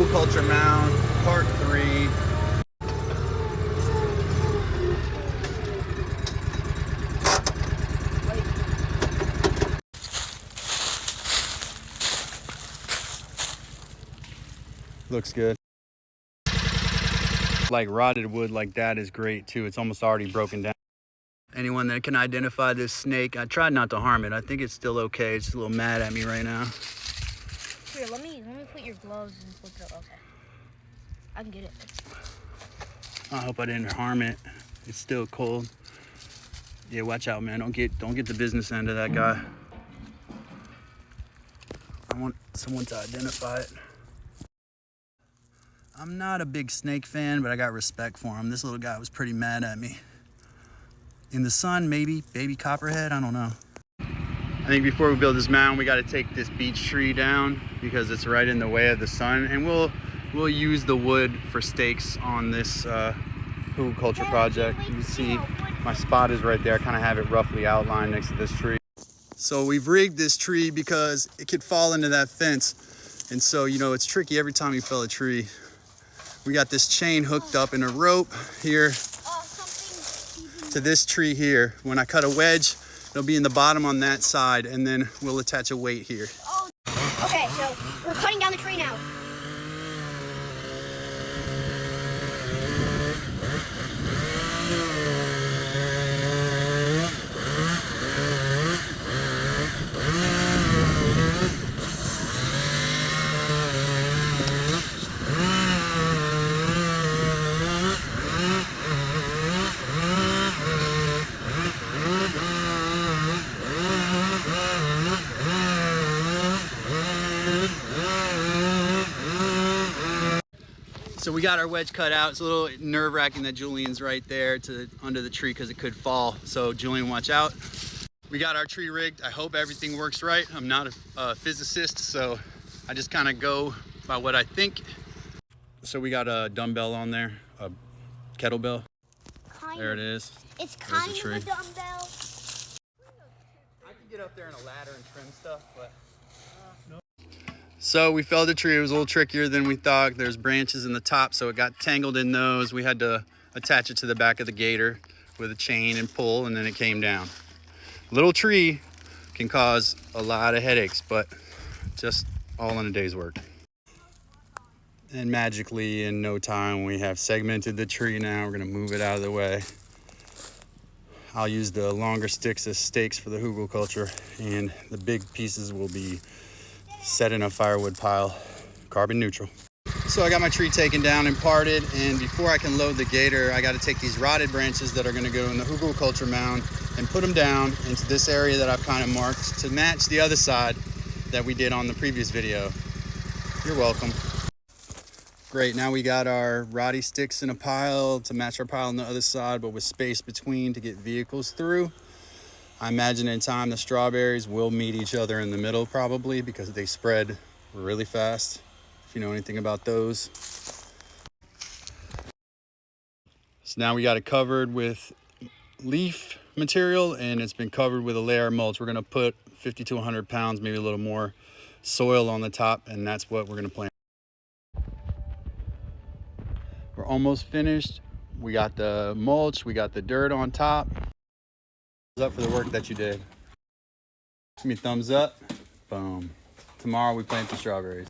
Hugelkultur mound, part 3. Looks good. Like rotted wood like that is great too. It's almost already broken down. Anyone that can identify this snake, I tried not to harm it. I think it's still okay. It's a little mad at me right now. Here, let me put your gloves and flip it up. Okay, I can get it. I hope I didn't harm it. It's still cold. Yeah, watch out, man. Don't get the business end of that guy. I want someone to identify it. I'm not a big snake fan, but I got respect for him. This little guy was pretty mad at me. In the sun, maybe baby copperhead, I don't know. I think before we build this mound, we got to take this beech tree down because it's right in the way of the sun, and we'll use the wood for stakes on this Hugelkultur project. You can see my spot is right there. I kind of have it roughly outlined next to this tree. So we've rigged this tree because it could fall into that fence, and so you know it's tricky every time you fell a tree. We got this chain hooked up in a rope here to this tree here. When I cut a wedge, it'll be in the bottom on that side, and then we'll attach a weight here. Oh, okay, so we're cutting down the tree now. So we got our wedge cut out. It's a little nerve-wracking that Julian's right there under the tree because it could fall. So Julian, watch out. We got our tree rigged. I hope everything works right. I'm not a physicist, so I just kind of go by what I think. So we got a dumbbell on there, a kettlebell. There it is. It's kind of a dumbbell. I could get up there in a ladder and trim stuff, but no. So we felled the tree. It was a little trickier than we thought. There's branches in the top, so it got tangled in those. We had to attach it to the back of the gator with a chain and pull, and then it came down. Little tree can cause a lot of headaches, but just all in a day's work. And magically, in no time, we have segmented the tree now. We're gonna move it out of the way. I'll use the longer sticks as stakes for the Hugelkultur, and the big pieces will be set in a firewood pile, carbon neutral. So I got my tree taken down and parted, and before I can load the gator, I got to take these rotted branches that are going to go in the Hugelkultur mound and put them down into this area that I've kind of marked to match the other side that we did on the previous video. You're welcome. Great, now we got our rotty sticks in a pile to match our pile on the other side, but with space between to get vehicles through. I imagine in time the strawberries will meet each other in the middle probably because they spread really fast, if you know anything about those. So now we got it covered with leaf material, and it's been covered with a layer of mulch. We're gonna put 50 to 100 pounds, maybe a little more soil on the top, and that's what we're gonna plant. We're almost finished. We got the mulch, we got the dirt on top. Up for the work that you did. Give me a thumbs up. Boom. Tomorrow we plant the strawberries.